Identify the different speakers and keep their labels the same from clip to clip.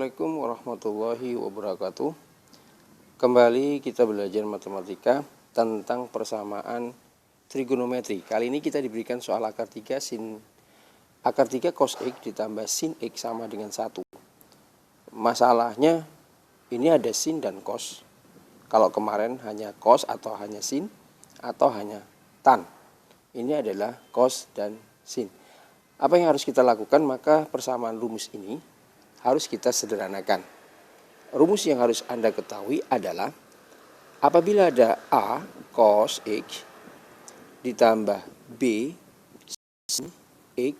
Speaker 1: Assalamualaikum warahmatullahi wabarakatuh. Kembali kita belajar matematika tentang persamaan trigonometri. Kali ini kita diberikan soal akar 3 cos X ditambah sin X sama dengan 1. Masalahnya ini ada sin dan cos. Kalau kemarin hanya cos atau hanya sin atau hanya tan. Ini adalah cos dan sin. Apa yang harus kita lakukan? Maka persamaan rumus ini harus kita sederhanakan. Rumus yang harus Anda ketahui adalah apabila ada A cos X ditambah B sin X,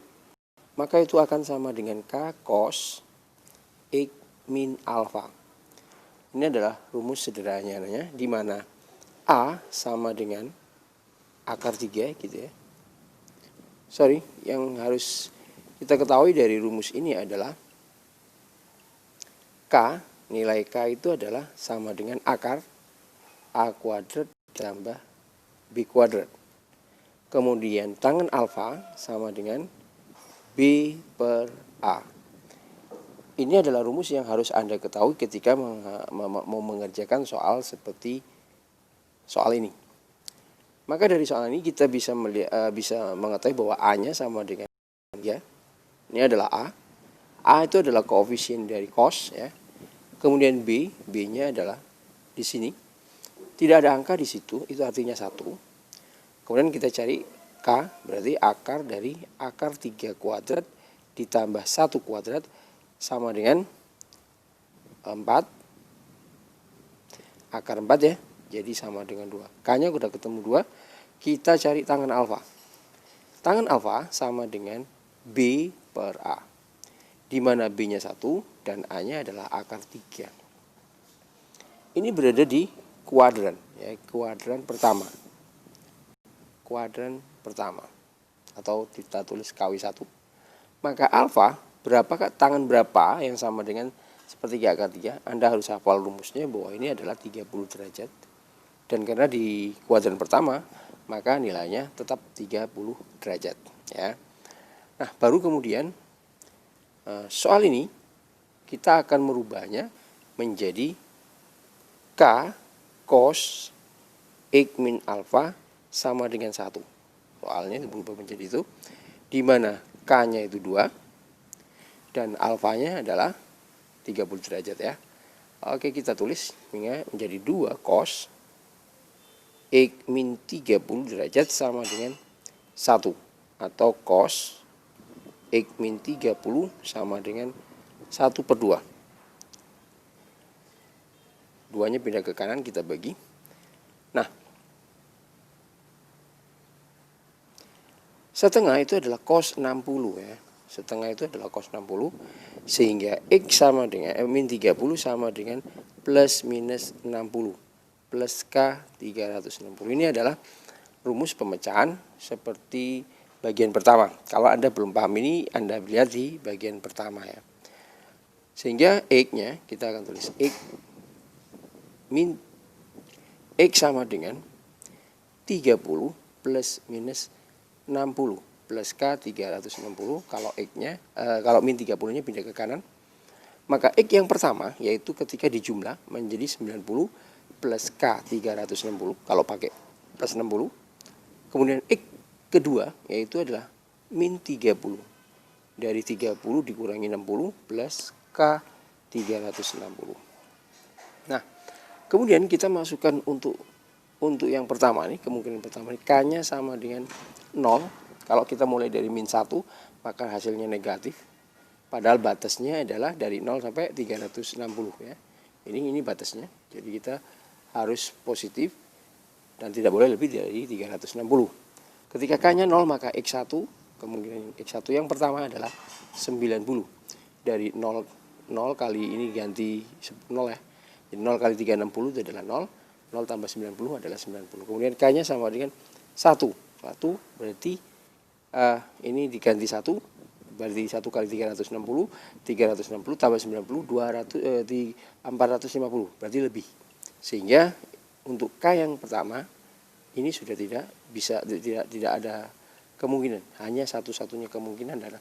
Speaker 1: maka itu akan sama dengan K cos X min alfa. Ini adalah rumus sederhananya, di mana A sama dengan akar 3 gitu ya. Yang harus kita ketahui dari rumus ini adalah K, nilai K itu adalah sama dengan akar A kuadrat ditambah B kuadrat. Kemudian tangen alfa sama dengan B per A. Ini adalah rumus yang harus Anda ketahui ketika mau mengerjakan soal seperti soal ini. Maka dari soal ini kita bisa mengetahui bahwa A-nya sama dengan 3. Ini adalah A. A itu adalah koefisien dari cos ya. Kemudian B-nya adalah di sini. Tidak ada angka di situ, itu artinya 1. Kemudian kita cari K, berarti akar dari akar 3 kuadrat ditambah 1 kuadrat sama dengan 4. Akar 4 ya. Jadi sama dengan 2. K-nya udah ketemu 2. Kita cari tangen alfa. Tangen alfa sama dengan B per A. Di mana B-nya 1 dan A-nya adalah akar 3. Ini berada di kuadran, ya, kuadran pertama. Kuadran pertama. Atau kita tulis KW1. Maka alfa, tangen berapa yang sama dengan sepertiga akar 3? Anda harus hafal rumusnya bahwa ini adalah 30 derajat. Dan karena di kuadran pertama, maka nilainya tetap 30 derajat. Ya. Nah, baru kemudian soal ini kita akan merubahnya menjadi K cos X min alfa sama dengan 1. Soalnya berubah menjadi itu, di mana K-nya itu 2 dan alfanya adalah 30 derajat ya. Oke, kita tulis menjadi 2 cos X min 30 derajat sama dengan 1. Atau cos X min 30 sama dengan 1 per 2. 2-nya pindah ke kanan, kita bagi. Nah, setengah itu adalah cos 60 ya. Setengah itu adalah cos 60. Sehingga X sama dengan min 30 sama dengan plus minus 60. Plus K 360. Ini adalah rumus pemecahan seperti bagian pertama. Kalau Anda belum paham ini, Anda lihat di bagian pertama ya. Sehingga X-nya kita akan tulis X min X sama dengan 30 plus minus 60 plus K 360. Kalau X-nya kalau min 30-nya pindah ke kanan, maka X yang pertama yaitu ketika dijumlah menjadi 90 plus K 360 kalau pakai plus 60. Kemudian X kedua yaitu adalah min 30. Dari 30 dikurangi 60 plus K 360. Nah, kemudian kita masukkan untuk yang pertama nih, kemungkinan pertama nih, K-nya sama dengan 0. Kalau kita mulai dari min 1, maka hasilnya negatif. Padahal batasnya adalah dari 0 sampai 360 ya. Ini batasnya. Jadi kita harus positif dan tidak boleh lebih dari 360. Ketika K-nya 0, maka X1, kemungkinan X1 yang pertama adalah 90. Dari 0 kali ini ganti 0 ya. Jadi 0 kali 360 itu adalah 0. 0 tambah 90 adalah 90. Kemudian K-nya sama dengan 1. 1 berarti ini diganti 1. Berarti 1 kali 360. 360 tambah 90, 450. Berarti lebih. Sehingga untuk K yang pertama ini sudah tidak ada kemungkinan. Hanya satu-satunya kemungkinan adalah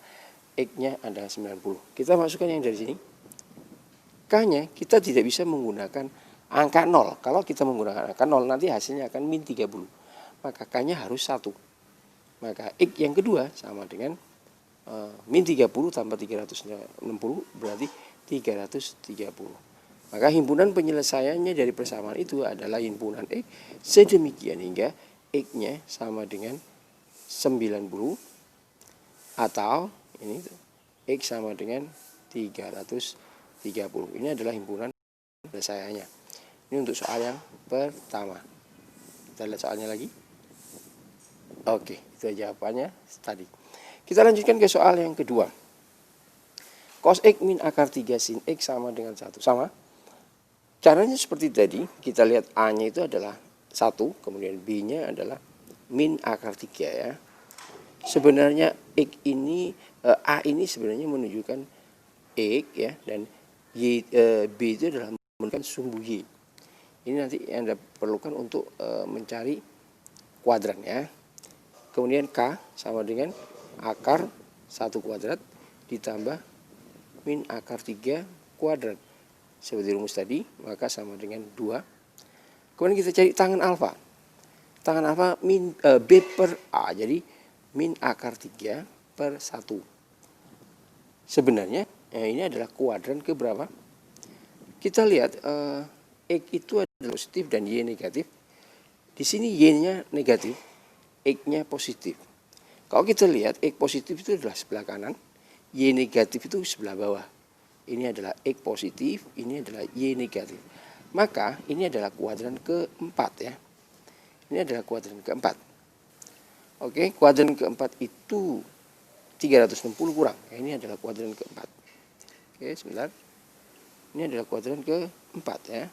Speaker 1: X-nya adalah 90. Kita masukkan yang dari sini. K-nya kita tidak bisa menggunakan angka 0. Kalau kita menggunakan angka 0 nanti hasilnya akan min 30. Maka K-nya harus 1. Maka X yang kedua sama dengan min 30 tambah 360 berarti 330. Maka himpunan penyelesaiannya dari persamaan itu adalah himpunan X sedemikian hingga X-nya sama dengan 90 atau ini X sama dengan 330. Ini adalah himpunan penyelesaiannya. Ini untuk soal yang pertama. Kita lihat soalnya lagi. Oke, itu jawabannya tadi. Kita lanjutkan ke soal yang kedua. Cos X min akar 3 sin X sama dengan 1. Sama. Caranya seperti tadi. Kita lihat A-nya itu adalah 1. Kemudian B-nya adalah min akar 3 ya. Sebenarnya X ini, A ini sebenarnya menunjukkan X ya. Dan B itu adalah menunjukkan sumbu Y. Ini nanti Anda perlukan untuk mencari kuadran ya. Kemudian K sama dengan akar 1 kuadrat ditambah min akar 3 kuadrat. Seperti rumus tadi, maka sama dengan 2. Kemudian kita cari tangan alfa. Tangan alfa min B per A. Jadi min akar 3 per 1. Sebenarnya ini adalah kuadran ke berapa? Kita lihat X itu adalah positif dan Y negatif. Di sini Y-nya negatif, X-nya positif. Kalau kita lihat X positif itu adalah sebelah kanan, Y negatif itu sebelah bawah. Ini adalah X positif, ini adalah Y negatif. Maka ini adalah kuadran keempat ya. Ini adalah kuadran keempat. Oke, kuadran keempat itu 360 kurang. Ini adalah kuadran keempat. Oke, sebentar. Ini adalah kuadran keempat ya.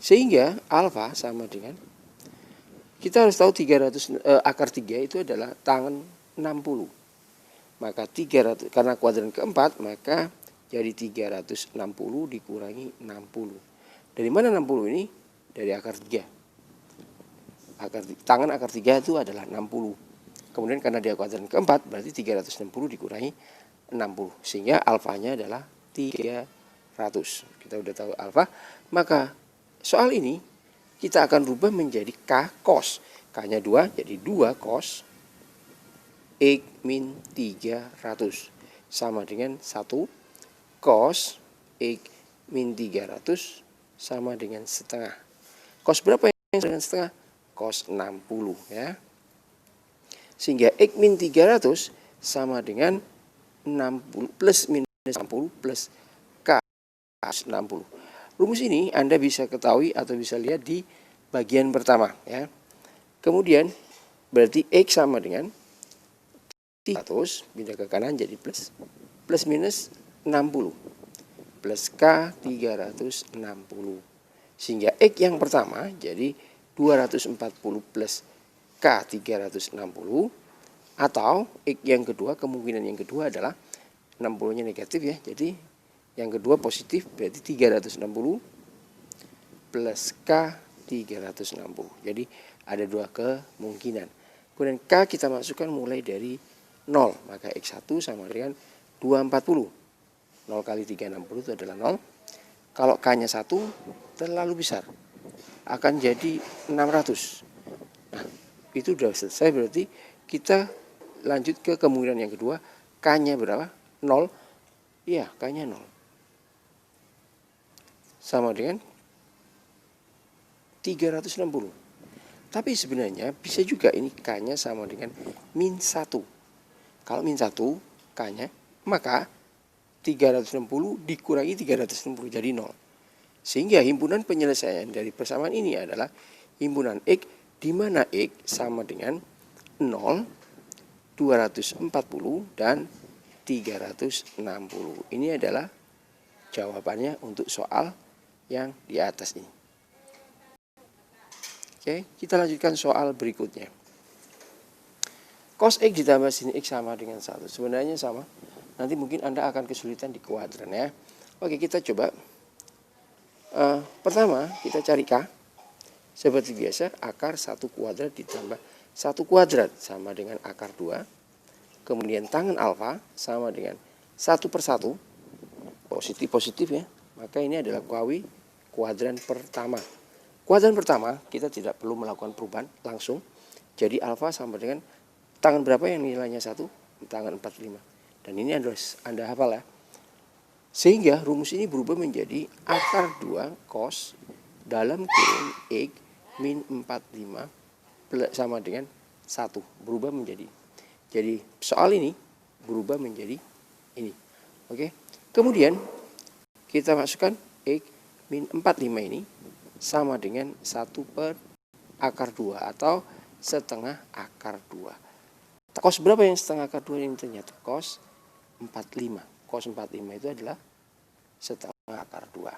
Speaker 1: Sehingga alfa sama dengan, kita harus tahu akar 3 itu adalah tangan 60. Maka 300, karena kuadran keempat, maka jadi 360 dikurangi 60. Dari mana 60 ini? Dari akar 3. Tangan akar 3 itu adalah 60. Kemudian karena dia kuadran keempat, berarti 360 dikurangi 60. Sehingga alfanya adalah 300. Kita udah tahu alfa. Maka soal ini kita akan rubah menjadi K cos. K-nya 2, jadi 2 cos X min 300. Sama dengan 1 cos X min 300 sama dengan setengah. Cos berapa yang dengan setengah? Cos 60 ya. Sehingga X min 300 sama dengan 60 plus minus 60 plus K 60. Rumus ini Anda bisa ketahui atau bisa lihat di bagian pertama ya. Kemudian berarti X sama dengan 300, pindah ke kanan jadi plus minus 60 plus K 360. Sehingga X yang pertama jadi 240 plus K 360, atau X yang kedua, kemungkinan yang kedua adalah 60-nya negatif ya. Jadi yang kedua positif, berarti 360 plus K 360. Jadi ada dua kemungkinan. Kemudian K kita masukkan mulai dari 0, maka X1 sama dengan 240. 0 kali 360 itu adalah 0. Kalau K-nya 1 terlalu besar, akan jadi 600. Nah, itu sudah selesai, berarti kita lanjut ke kemungkinan yang kedua. K-nya berapa? 0. Iya, K-nya 0. Sama dengan 360. Tapi sebenarnya bisa juga ini K-nya sama dengan min 1. Kalau min 1 K-nya, maka 360 dikurangi 360 jadi 0. Sehingga himpunan penyelesaian dari persamaan ini adalah himpunan X di mana X sama dengan 0, 240 dan 360. Ini adalah jawabannya untuk soal yang di atas ini. Oke, kita lanjutkan soal berikutnya. Cos X ditambah sin X sama dengan 1. Sebenarnya sama. Nanti mungkin Anda akan kesulitan di kuadran ya. Oke, kita coba. Pertama, kita cari K. Seperti biasa, akar 1 kuadrat ditambah 1 kuadrat sama dengan akar 2. Kemudian tangan alfa sama dengan 1 per 1. Positif-positif ya. Maka ini adalah kuadran pertama. Kuadran pertama kita tidak perlu melakukan perubahan langsung. Jadi alfa sama dengan tangan berapa yang nilainya 1? Tangan 45. Dan ini Anda hafal ya. Sehingga rumus ini berubah menjadi akar 2 cos dalam kurung X min 45 sama dengan 1. Berubah menjadi. Jadi soal ini berubah menjadi ini. Oke. Kemudian kita masukkan X min 45 ini sama dengan 1 per akar 2 atau setengah akar 2. Cos berapa yang setengah akar 2 ini ternyata? Cos 45. Cos 45 itu adalah setengah akar 2.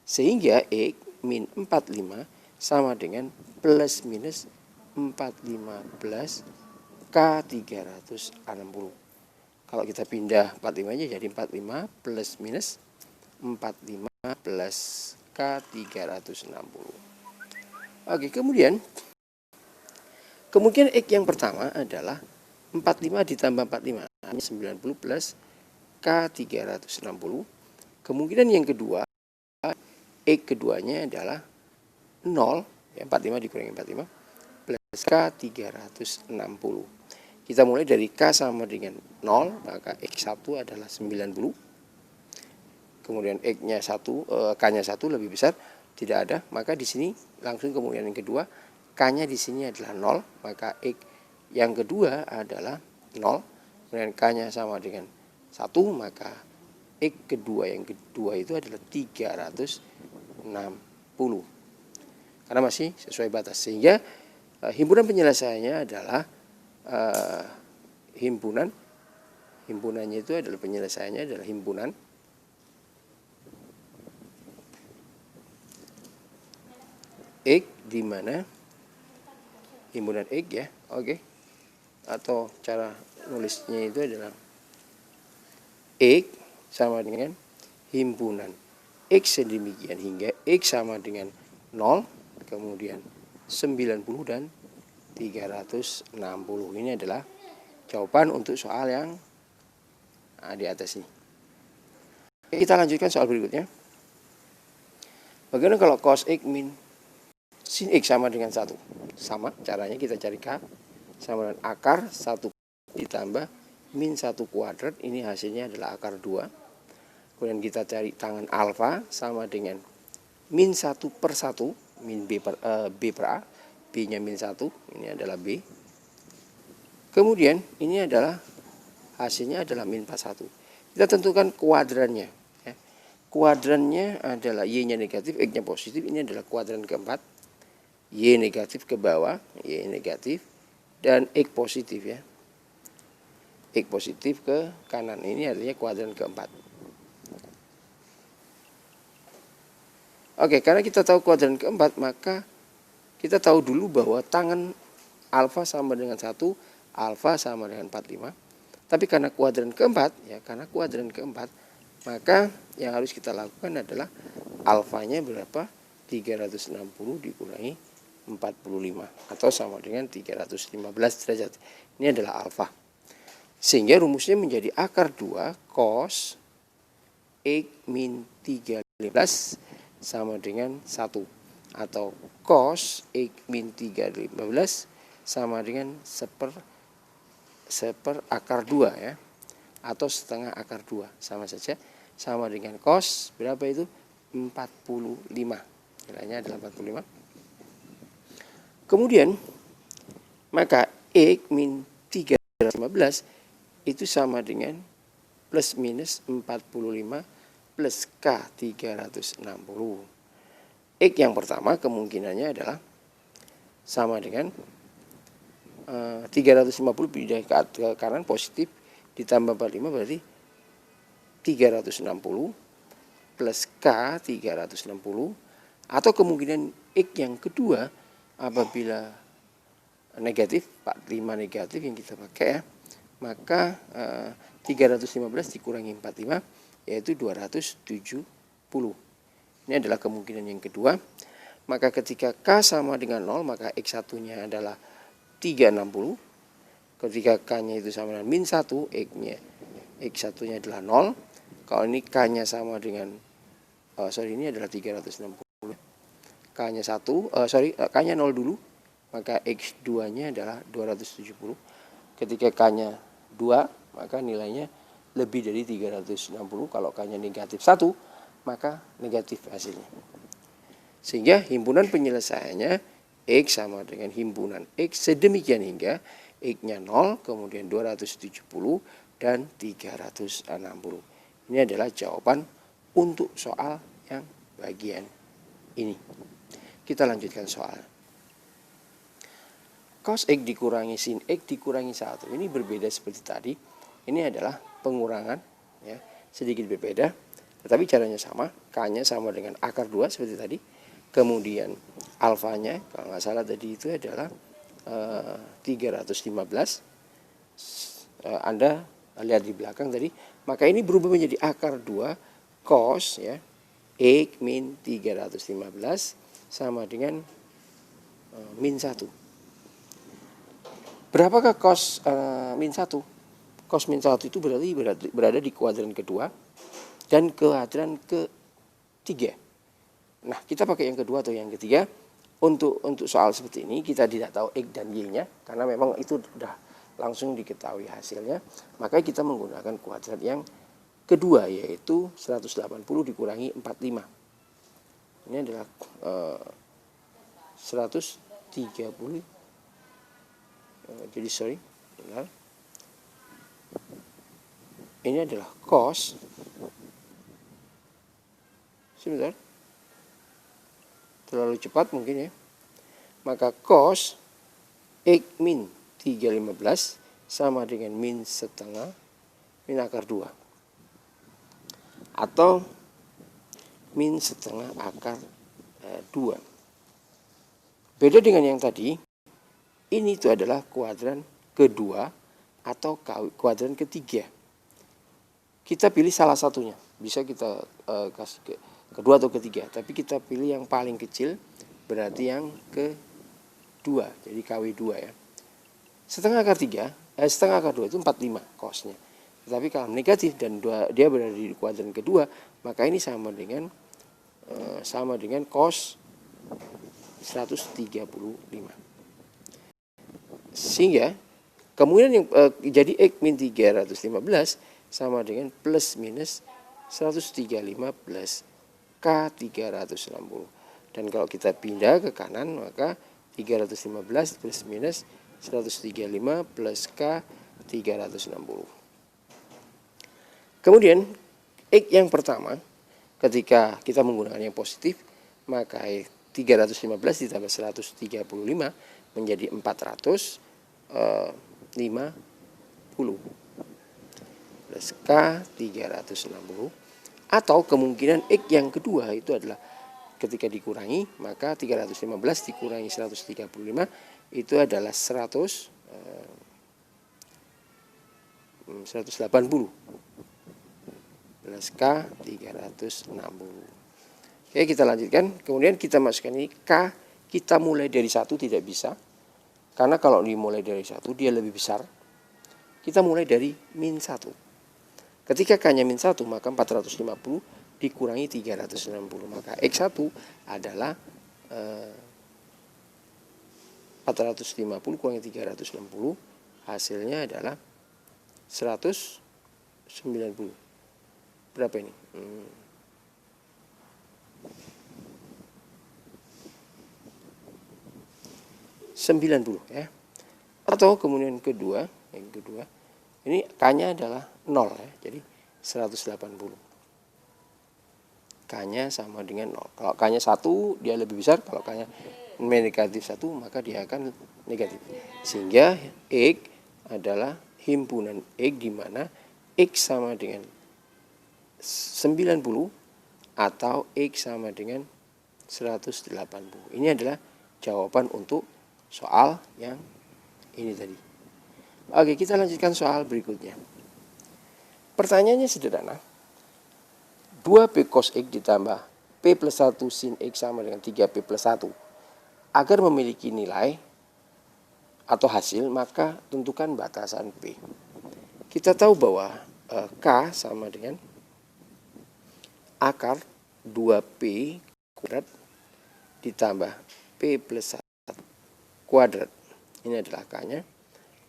Speaker 1: Sehingga X min 45 sama dengan plus minus 45 plus K 360. Kalau kita pindah 45 nya jadi 45 plus minus 45 plus K 360. Oke, kemudian kemungkinan X yang pertama adalah 45 ditambah 45 90 plus K 360. Kemungkinan yang kedua X keduanya adalah 0 ya, 45 dikurangi 45 plus K 360. Kita mulai dari K sama dengan 0, maka X1 adalah 90. Kemudian X-nya 1, K-nya 1 lebih besar, tidak ada, maka di sini langsung kemungkinan yang kedua K-nya di sini adalah 0, maka X yang kedua adalah 0. Kemudian K-nya sama dengan 1, maka X kedua yang kedua itu adalah 360. Karena masih sesuai batas. Sehingga himpunan penyelesaiannya adalah himpunannya itu adalah penyelesaiannya adalah himpunan X di mana himpunan X ya. Oke. Atau cara nulisnya itu adalah X sama dengan himpunan X sedemikian hingga X sama dengan 0, kemudian 90 dan 360. Ini adalah jawaban untuk soal yang di atas ini. Kita lanjutkan soal berikutnya. Bagaimana kalau cos X min sin X sama dengan 1? Sama caranya, kita cari K sama dengan akar 1 ditambah min 1 kuadrat. Ini hasilnya adalah akar 2. Kemudian kita cari tangan alfa sama dengan min 1 per 1, min B per A, B-nya min 1, ini adalah B. Kemudian ini adalah hasilnya adalah min 41. Kita tentukan kuadrannya. Ya. Kuadrannya adalah Y-nya negatif, X-nya positif, ini adalah kuadran keempat. Y negatif ke bawah, Y negatif, dan X positif ya. X positif ke kanan, ini artinya kuadran keempat. Oke, karena kita tahu kuadran keempat, maka kita tahu dulu bahwa tangan alfa sama dengan 1, alfa sama dengan 45. Tapi karena kuadran keempat, maka yang harus kita lakukan adalah alfanya berapa? 360 dikurangi 45 atau sama dengan 315 derajat. Ini adalah alfa. Sehingga rumusnya menjadi akar 2 cos X min 315 sama dengan 1. Atau cos X min 315 sama dengan seper akar 2 ya. Atau setengah akar 2. Sama saja. Sama dengan cos berapa itu? 45. Nilainya adalah 45. Kemudian maka X min 315 itu sama dengan plus minus 45 plus K 360. X yang pertama kemungkinannya adalah sama dengan 350 pindah ke kanan positif ditambah 45 berarti 360 plus K 360. Atau kemungkinan X yang kedua apabila negatif, 45 negatif yang kita pakai ya, maka 315 dikurangi 45 yaitu 270. Ini adalah kemungkinan yang kedua. Maka ketika K sama dengan 0, maka X1-nya adalah 360. Ketika K-nya itu sama dengan min 1, X1-nya adalah 0. Kalau ini K-nya sama dengan ini adalah 360. K-nya 1, K-nya 0 dulu, maka X2-nya adalah 270. Ketika K-nya 2, maka nilainya lebih dari 360. Kalau K-nya negatif 1, maka negatif hasilnya. Sehingga himpunan penyelesaiannya X sama dengan himpunan X sedemikian hingga X-nya 0, kemudian 270 dan 360. Ini adalah jawaban untuk soal yang bagian ini. Kita lanjutkan soal. Cos X dikurangi sin X dikurangi 1. Ini berbeda seperti tadi. Ini adalah pengurangan, ya, sedikit berbeda. Tetapi caranya sama. K-nya sama dengan akar 2 seperti tadi. Kemudian alfanya, kalau nggak salah tadi itu adalah 315. Anda lihat di belakang tadi. Maka ini berubah menjadi akar 2 cos, ya, X min 315 sama dengan min 1. Berapakah cos min 1? Cos min 1 itu berarti berada di kuadran kedua dan kuadran ketiga. Nah, kita pakai yang kedua atau yang ketiga. Untuk soal seperti ini kita tidak tahu X dan Y-nya karena memang itu sudah langsung diketahui hasilnya. Maka kita menggunakan kuadran yang kedua, yaitu 180 dikurangi 45. Ini adalah 130. Jadi benar. Ini adalah cos. Sebentar. Terlalu cepat mungkin, ya. Maka cos X min 315 sama dengan min setengah min akar 2. Atau min setengah akar 2. Beda dengan yang tadi, ini itu adalah kuadran kedua atau kuadran ketiga. Kita pilih salah satunya. Bisa kita kasih kedua atau ketiga, tapi kita pilih yang paling kecil, berarti yang kedua. Jadi KW2, ya. Setengah akar 2 itu 45 cosnya. Tetapi kalau negatif dan dia berada di kuadran kedua, maka ini sama dengan cos 135. Sehingga kemudian yang jadi X min 315 sama dengan plus minus 135 plus K 360. Dan kalau kita pindah ke kanan, maka 315 plus minus 135 plus K 360. Kemudian X yang pertama, ketika kita menggunakan yang positif, maka 315 ditambah 135 menjadi 450 plus K 360. Atau kemungkinan X yang kedua itu adalah ketika dikurangi, maka 315 dikurangi 135 itu adalah 180 plus K 360. Oke, kita lanjutkan. Kemudian kita masukkan ini K, kita mulai dari 1 tidak bisa. Karena kalau dimulai dari 1 dia lebih besar. Kita mulai dari min 1. Ketika K-nya min 1, maka 450 dikurangi 360. Maka X1 adalah 450 kurangi 360. Hasilnya adalah 190. Berapa ini? 90, ya. Atau kemudian yang kedua, ini K-nya adalah 0, ya. Jadi 180. K-nya sama dengan 0. Kalau K-nya 1, dia lebih besar. Kalau K-nya negatif 1, maka dia akan negatif. Sehingga X adalah himpunan X di mana X sama dengan 90 atau X sama dengan 180. Ini adalah jawaban untuk soal yang ini tadi. Oke, kita lanjutkan soal berikutnya. Pertanyaannya sederhana. 2P cos X ditambah P plus 1 sin X sama dengan 3P plus 1. Agar memiliki nilai atau hasil, maka tentukan batasan P. Kita tahu bahwa K sama dengan akar 2P kuadrat ditambah P plus 1 kuadrat. Ini adalah K-nya.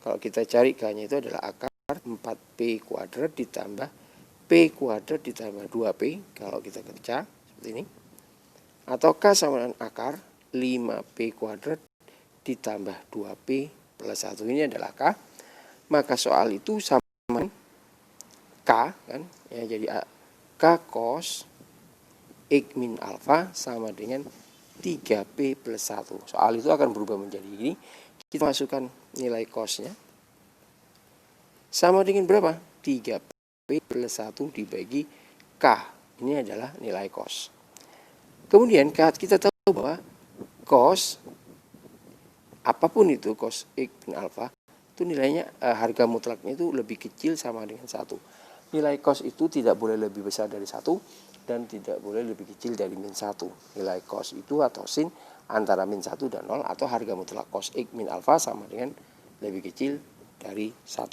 Speaker 1: Kalau kita cari K-nya itu adalah akar 4P kuadrat ditambah P kuadrat ditambah 2P. Kalau kita kerja seperti ini. Atau K sama dengan akar 5P kuadrat ditambah 2P plus 1. Ini adalah K. Maka soal itu sama K kan. Ya, jadi K cos X min alfa sama dengan 3P plus 1. Soal itu akan berubah menjadi ini. Kita masukkan nilai cosnya. Sama dengan berapa? 3P plus 1 dibagi K. Ini adalah nilai cos. Kemudian kita tahu bahwa cos, apapun itu cos X min alfa, itu nilainya harga mutlaknya itu lebih kecil sama dengan 1. Nilai cos itu tidak boleh lebih besar dari 1 dan tidak boleh lebih kecil dari min 1. Nilai cos itu atau sin antara min 1 dan 0 atau harga mutlak cos X min alfa sama dengan lebih kecil dari 1.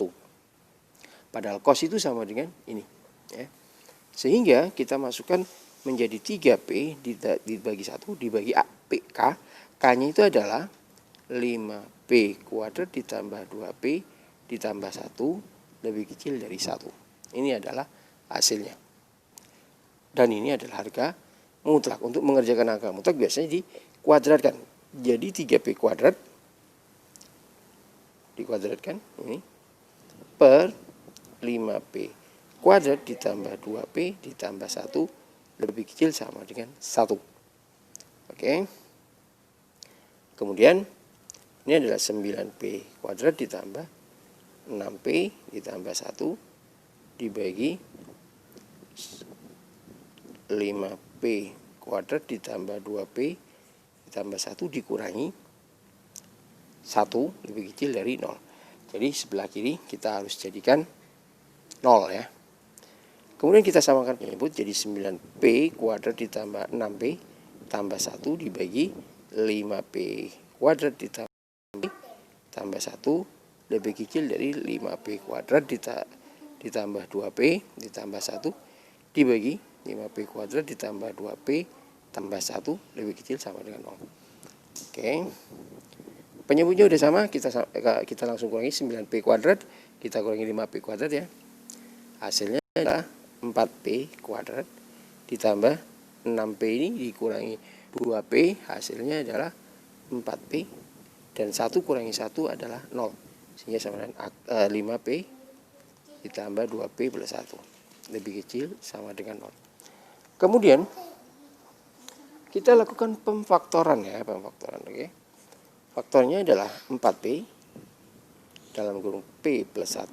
Speaker 1: Padahal cos itu sama dengan ini. Ya. Sehingga kita masukkan menjadi 3P dibagi 1 dibagi K. K-nya itu adalah 5P kuadrat ditambah 2P ditambah 1 lebih kecil dari 1. Ini adalah hasilnya. Dan ini adalah harga mutlak. Untuk mengerjakan angka mutlak biasanya dikuadratkan. Jadi 3P kuadrat dikuadratkan ini per 5P kuadrat ditambah 2P ditambah 1 lebih kecil sama dengan 1. Oke. Kemudian ini adalah 9P kuadrat ditambah 6P ditambah 1 dibagi 5P kuadrat ditambah 2P ditambah 1 dikurangi 1 lebih kecil dari 0. Jadi sebelah kiri kita harus jadikan 0 ya. Kemudian kita samakan penyebut jadi 9P kuadrat ditambah 6P tambah 1 dibagi 5P kuadrat ditambah 1 lebih kecil dari 5P kuadrat ditambah 2P ditambah 1 dibagi 5P kuadrat ditambah 2P tambah 1 lebih kecil sama dengan 0. Oke. Penyebutnya udah sama, kita langsung kurangi 9P kuadrat, kita kurangi 5P kuadrat ya. Hasilnya adalah 4P kuadrat ditambah 6P ini dikurangi 2P, hasilnya adalah 4P dan 1 kurangi 1 adalah 0. Sehingga sama dengan 5P ditambah 2P plus 1 lebih kecil sama dengan 0. Kemudian kita lakukan pemfaktoran ya, pemfaktoran. Oke. Faktornya adalah 4P dalam kurung P plus 1.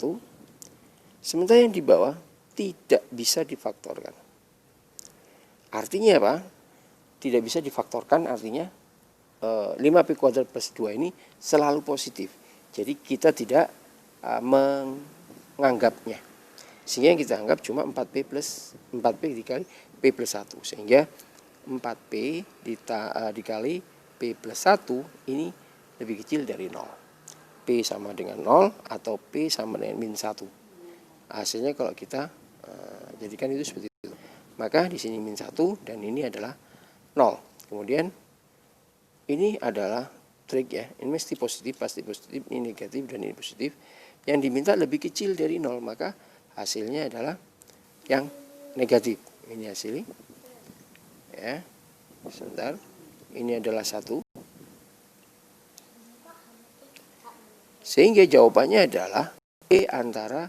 Speaker 1: Sementara yang di bawah tidak bisa difaktorkan. Artinya apa? Tidak bisa difaktorkan artinya 5P kuadrat plus 2 ini selalu positif. Jadi kita tidak menganggapnya. Sehingga yang kita anggap cuma 4P dikali P plus 1. Sehingga 4P dikali P plus 1 ini lebih kecil dari 0. P sama dengan 0 atau P sama dengan min 1. Hasilnya kalau kita jadikan itu seperti itu. Maka di sini min 1 dan ini adalah 0. Kemudian ini adalah trik ya. Ini mesti positif, pasti positif, ini negatif dan ini positif. Yang diminta lebih kecil dari 0, maka hasilnya adalah yang negatif. Ini hasilnya. Ya. Sebentar. Ini adalah 1. Sehingga jawabannya adalah P antara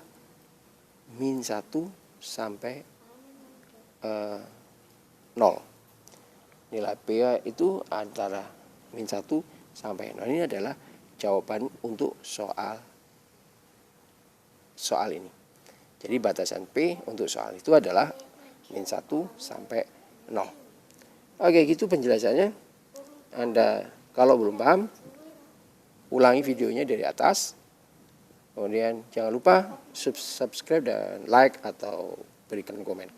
Speaker 1: min 1 sampai 0. Nilai P itu antara min 1 sampai 0. Ini adalah jawaban untuk soal ini. Jadi batasan P untuk soal itu adalah min 1 sampai 0. Oke, gitu penjelasannya. Anda kalau belum paham, ulangi videonya dari atas. Kemudian jangan lupa subscribe dan like atau berikan komen.